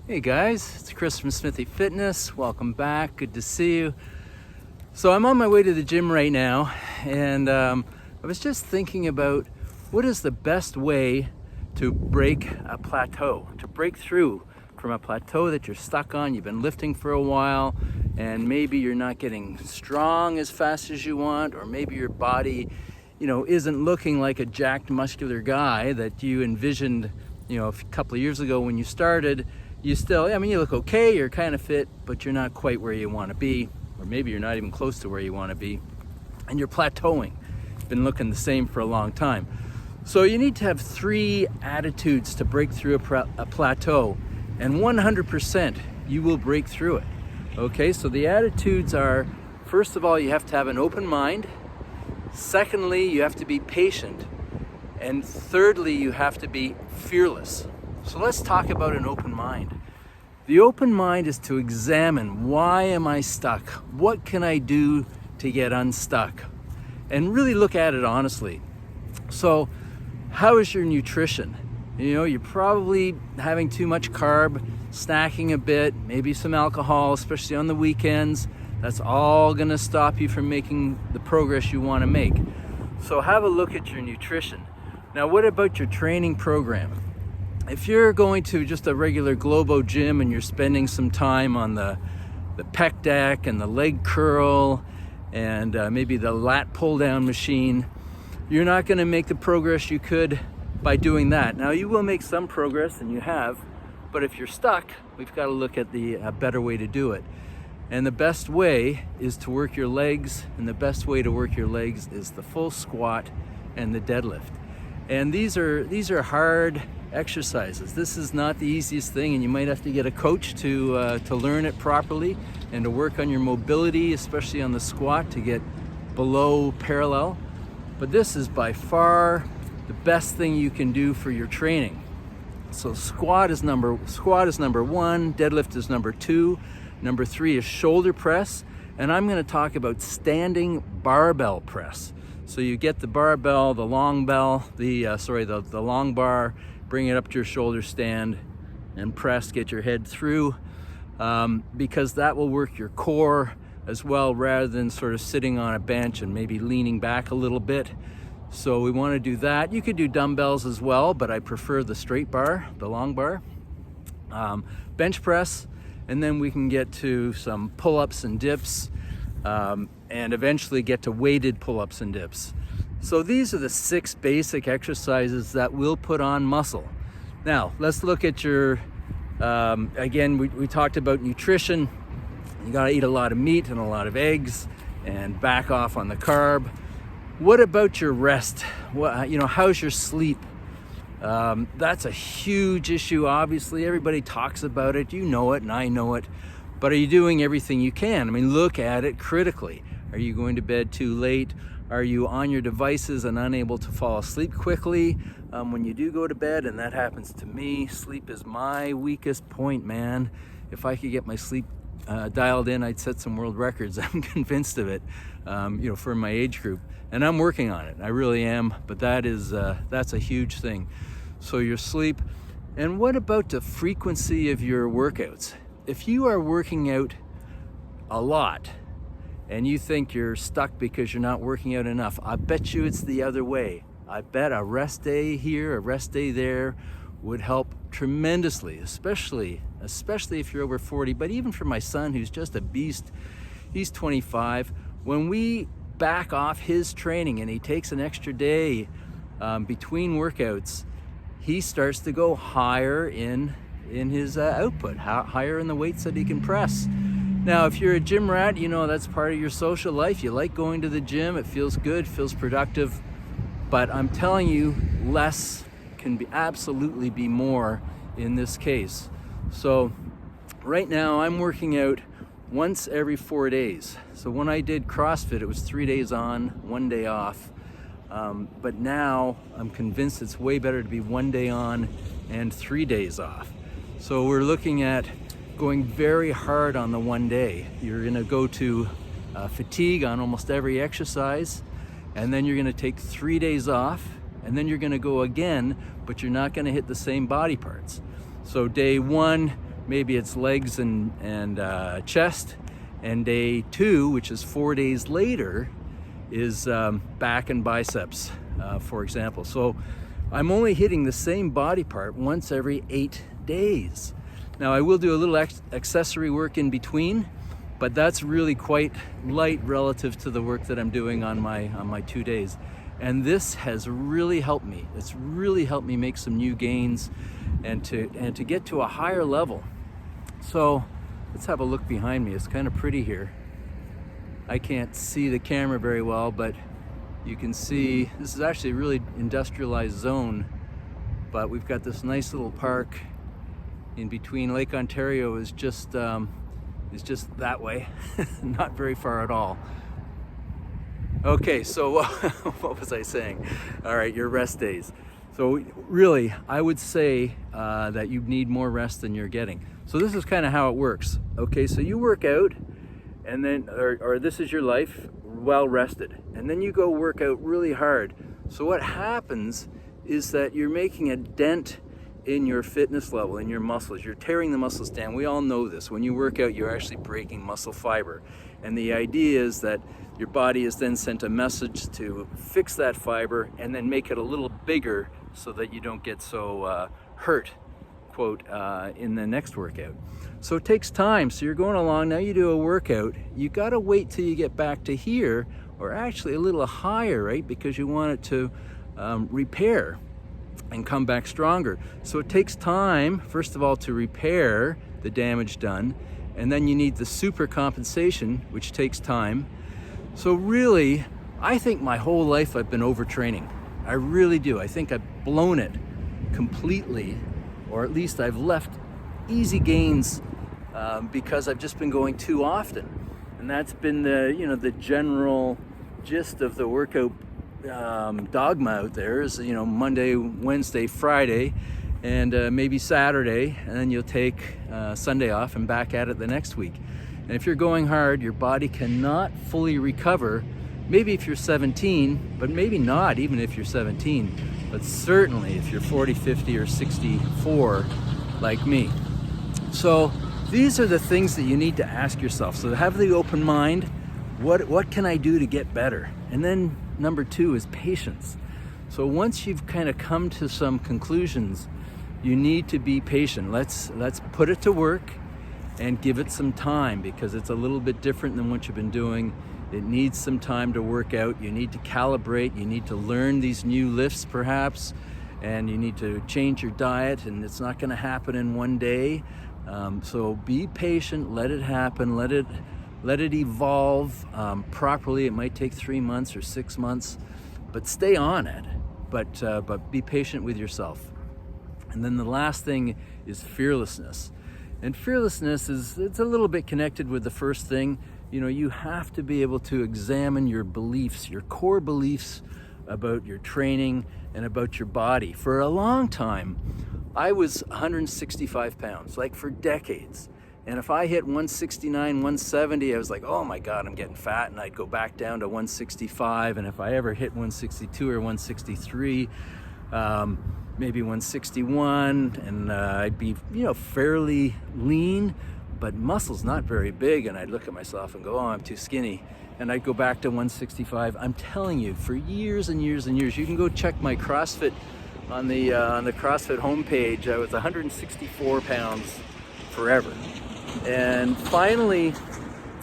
Hey guys, it's Chris from Smithy Fitness. Welcome back. Good to see you. So I'm on my way to the gym right now, and I was just thinking about what is the best way to break a plateau, to break through from a plateau that you're stuck on. You've been lifting for a while, and maybe you're not getting strong as fast as you want, or maybe your body, isn't looking like a jacked, muscular guy that you envisioned, a couple of years ago when you started. You look okay, you're kind of fit, but you're not quite where you want to be, or maybe you're not even close to where you want to be, and you're plateauing. You've been looking the same for a long time. So you need to have 3 attitudes to break through a plateau, and 100% you will break through it. Okay, so the attitudes are, first of all, you have to have an open mind. Secondly, you have to be patient. And thirdly, you have to be fearless. So let's talk about an open mind. The open mind is to examine, why am I stuck? What can I do to get unstuck? And really look at it honestly. So how is your nutrition? You're probably having too much carb, snacking a bit, maybe some alcohol, especially on the weekends. That's all gonna stop you from making the progress you wanna make. So have a look at your nutrition. Now, what about your training program? If you're going to just a regular Globo gym and you're spending some time on the pec deck and the leg curl and maybe the lat pull down machine, you're not going to make the progress you could by doing that. Now, you will make some progress, and you have, but if you're stuck, we've got to look at the better way to do it. And the best way is to work your legs, and the best way to work your legs is the full squat and the deadlift. And these are hard exercises. This is not the easiest thing, and you might have to get a coach to learn it properly and to work on your mobility, especially on the squat, to get below parallel. But this is by far the best thing you can do for your training. So squat is number 1, deadlift is number 2, number 3 is shoulder press, and I'm going to talk about standing barbell press. So you get the barbell, the long bar, bring it up to your shoulder stand and press, get your head through, because that will work your core as well, rather than sort of sitting on a bench and maybe leaning back a little bit. So we want to do that. You could do dumbbells as well, but I prefer the straight bar, the long bar. Bench press, and then we can get to some pull-ups and dips, and eventually get to weighted pull-ups and dips. So these are the 6 basic exercises that will put on muscle. Now, let's look at your, again, we talked about nutrition. You gotta eat a lot of meat and a lot of eggs and back off on the carb. What about your rest? How's your sleep? That's a huge issue, obviously. Everybody talks about it, you know it, and I know it. But are you doing everything you can? Look at it critically. Are you going to bed too late? Are you on your devices and unable to fall asleep quickly when you do go to bed? And that happens to me. Sleep is my weakest point, man. If I could get my sleep dialed in, I'd set some world records. I'm convinced of it, for my age group. And I'm working on it. I really am. But that's a huge thing. So your sleep. And what about the frequency of your workouts? If you are working out a lot, and you think you're stuck because you're not working out enough, I bet you it's the other way. I bet a rest day here, a rest day there would help tremendously, especially if you're over 40. But even for my son, who's just a beast, he's 25. When we back off his training and he takes an extra day between workouts, he starts to go higher in his output, higher in the weights that he can press. Now, if you're a gym rat, that's part of your social life. You like going to the gym. It feels good, feels productive. But I'm telling you, less can absolutely be more in this case. So right now I'm working out once every 4 days. So when I did CrossFit, it was 3 days on, 1 day off. But now I'm convinced it's way better to be 1 day on and 3 days off. So we're looking at going very hard on the 1 day. You're gonna go to fatigue on almost every exercise, and then you're gonna take 3 days off, and then you're gonna go again, but you're not gonna hit the same body parts. So day 1, maybe it's legs and chest, and day 2, which is 4 days later, is back and biceps, for example. So I'm only hitting the same body part once every 8 days. Now I will do a little accessory work in between, but that's really quite light relative to the work that I'm doing on my 2 days. And this has really helped me. It's really helped me make some new gains and to get to a higher level. So let's have a look behind me. It's kind of pretty here. I can't see the camera very well, but you can see this is actually a really industrialized zone, but we've got this nice little park in between. Lake Ontario is just that way, not very far at all. Okay, so what was I saying? All right, your rest days. So really, I would say that you need more rest than you're getting. So this is kind of how it works. Okay, so you work out, and then, or this is your life, well rested, and then you go work out really hard. So what happens is that you're making a dent in your fitness level, in your muscles. You're tearing the muscles down. We all know this. When you work out, you're actually breaking muscle fiber. And the idea is that your body is then sent a message to fix that fiber and then make it a little bigger so that you don't get so hurt, quote, in the next workout. So it takes time. So you're going along, now you do a workout. You got to wait till you get back to here, or actually a little higher, right? Because you want it to repair and come back stronger. So it takes time, first of all, to repair the damage done, and then you need the super compensation, which takes time. So really, I think my whole life I've been overtraining. I really do. I think I've blown it completely, or at least I've left easy gains because I've just been going too often. And that's been the general gist of the workout dogma out there is, Monday, Wednesday, Friday, and maybe Saturday, and then you'll take Sunday off and back at it the next week. And if you're going hard, your body cannot fully recover. Maybe if you're 17, but maybe not even if you're 17, but certainly if you're 40, 50, or 64 like me. So these are the things that you need to ask yourself. So have the open mind. What can I do to get better? And then number 2 is patience. So once you've kind of come to some conclusions, you need to be patient. Let's put it to work and give it some time, because it's a little bit different than what you've been doing. It needs some time to work out. You need to calibrate. You need to learn these new lifts perhaps, and you need to change your diet, and it's not going to happen in one day. So be patient, let it happen, let it evolve properly. It might take 3 months or 6 months, but stay on it. But be patient with yourself. And then the last thing is fearlessness. And fearlessness it's a little bit connected with the first thing. You have to be able to examine your beliefs, your core beliefs about your training and about your body. For a long time, I was 165 pounds, like for decades. And if I hit 169, 170, I was like, oh my God, I'm getting fat. And I'd go back down to 165. And if I ever hit 162 or 163, maybe 161, and I'd be, fairly lean, but muscles not very big. And I'd look at myself and go, oh, I'm too skinny. And I'd go back to 165. I'm telling you, for years and years and years, you can go check my CrossFit on the CrossFit homepage. I was 164 pounds forever. And finally,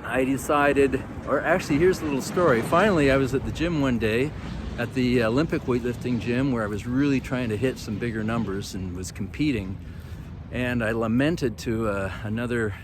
I decided, or actually, here's a little story. Finally, I was at the gym one day, at the Olympic weightlifting gym, where I was really trying to hit some bigger numbers and was competing. And I lamented to another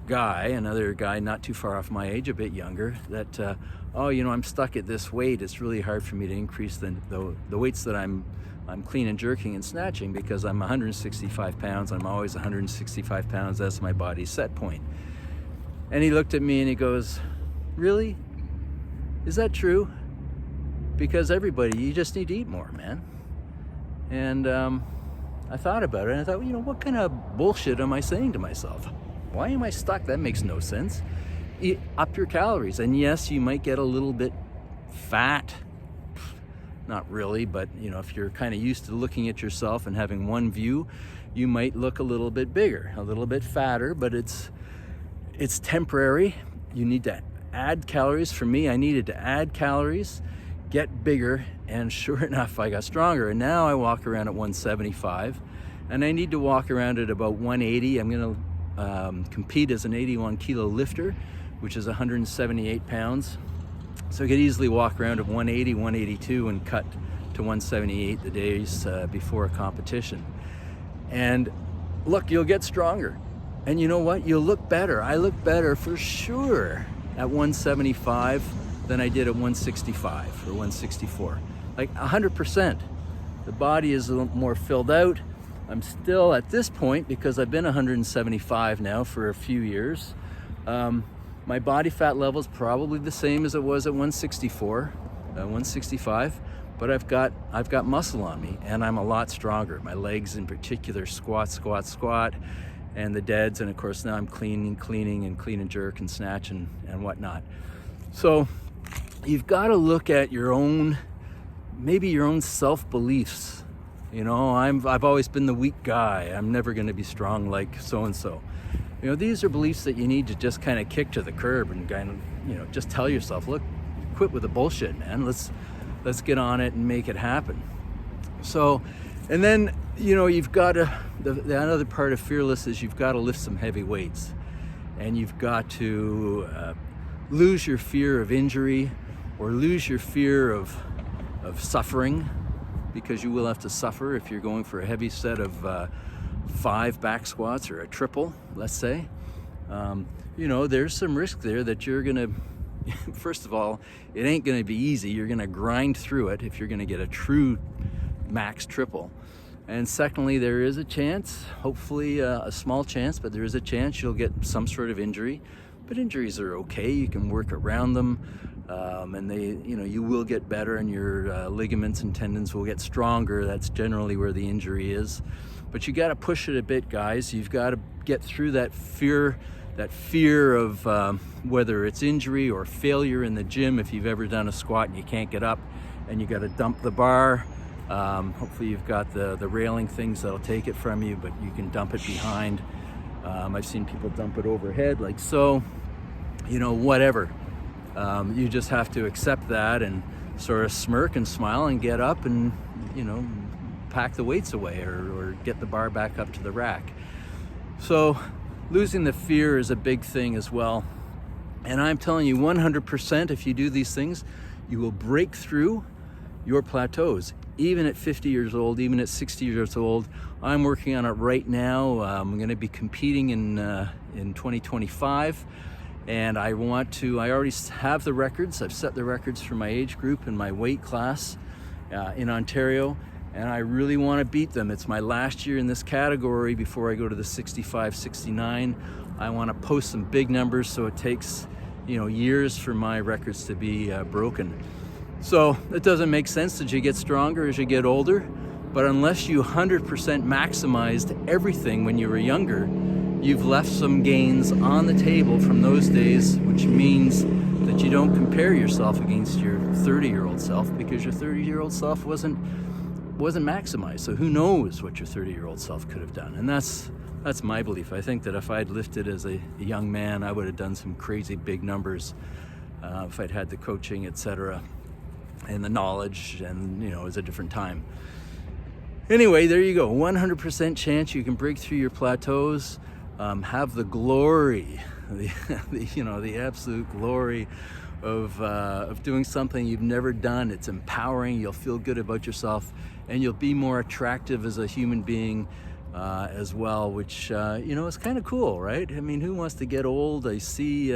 guy not too far off my age, a bit younger, that, I'm stuck at this weight. It's really hard for me to increase the weights that I'm clean and jerking and snatching, because I'm 165 pounds. I'm always 165 pounds. That's my body's set point. And he looked at me and he goes, really? Is that true? Because you just need to eat more, man. And I thought about it, and I thought, what kind of bullshit am I saying to myself? Why am I stuck? That makes no sense. Up your calories. And yes, you might get a little bit fat. Not really, but if you're kind of used to looking at yourself and having one view, you might look a little bit bigger, a little bit fatter, but it's temporary. You need to add calories. For me, I needed to add calories, get bigger, and sure enough, I got stronger. And now I walk around at 175, and I need to walk around at about 180. I'm gonna compete as an 81 kilo lifter, which is 178 pounds. So I could easily walk around at 180, 182 and cut to 178 the days before a competition. And look, you'll get stronger. And you know what? You'll look better. I look better for sure at 175 than I did at 165 or 164. Like 100%. The body is a little more filled out. I'm still at this point, because I've been 175 now for a few years. My body fat level is probably the same as it was at 164, 165, but I've got muscle on me, and I'm a lot stronger. My legs in particular, squat, and the deads, and of course now I'm clean and jerk and snatch and whatnot. So you've got to look at your own, maybe your own self-beliefs. You know, I've always been the weak guy. I'm never going to be strong like so-and-so. You know, these are beliefs that you need to just kind of kick to the curb and kind of, you know, just tell yourself, look, quit with the bullshit, man. Let's get on it and make it happen. So, and then, you know, you've got to, the other part of fearless is you've got to lift some heavy weights, and you've got to lose your fear of injury, or lose your fear of suffering, because you will have to suffer if you're going for a heavy set of 5 back squats or a triple, let's say. You know, there's some risk there that you're gonna, first of all, it ain't gonna be easy. You're gonna grind through it if you're gonna get a true max triple. And secondly, there is a chance, hopefully a small chance, but there is a chance you'll get some sort of injury. But injuries are okay, you can work around them, and they, you know, you will get better, and your ligaments and tendons will get stronger. That's generally where the injury is. But you got to push it a bit, guys. You've got to get through that fear of whether it's injury or failure in the gym. If you've ever done a squat and you can't get up, and you got to dump the bar. Hopefully you've got the railing things that'll take it from you, but you can dump it behind. I've seen people dump it overhead like so. You know, whatever. You just have to accept that and sort of smirk and smile and get up and, you know, pack the weights away or get the bar back up to the rack. So losing the fear is a big thing as well. And I'm telling you, 100%, if you do these things, you will break through your plateaus. Even at 50 years old, even at 60 years old. I'm working on it right now. I'm going to be competing in 2025. And I already have the records. I've set the records for my age group and my weight class in Ontario. And I really want to beat them. It's my last year in this category before I go to the 65, 69. I want to post some big numbers, so it takes, you know, years for my records to be broken. So it doesn't make sense that you get stronger as you get older, but unless you 100% maximized everything when you were younger, you've left some gains on the table from those days, which means that you don't compare yourself against your 30-year-old self, because your 30-year-old self wasn't maximized. So who knows what your 30-year-old self could have done? And that's my belief. I think that if I'd lifted as a young man, I would have done some crazy big numbers if I'd had the coaching, etc., and the knowledge, and, you know, it was a different time. Anyway, there you go. 100% chance you can break through your plateaus, have the glory, the absolute glory of doing something you've never done. It's empowering. You'll feel good about yourself, and you'll be more attractive as a human being as well, which is kind of cool, right? I mean, who wants to get old? I see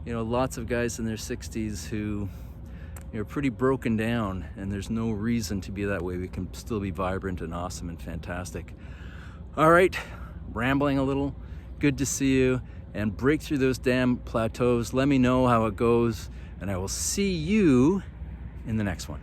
lots of guys in their 60s who are pretty broken down, and there's no reason to be that way. We can still be vibrant and awesome and fantastic. All right, rambling a little. Good to see you, and break through those damn plateaus. Let me know how it goes, and I will see you in the next one.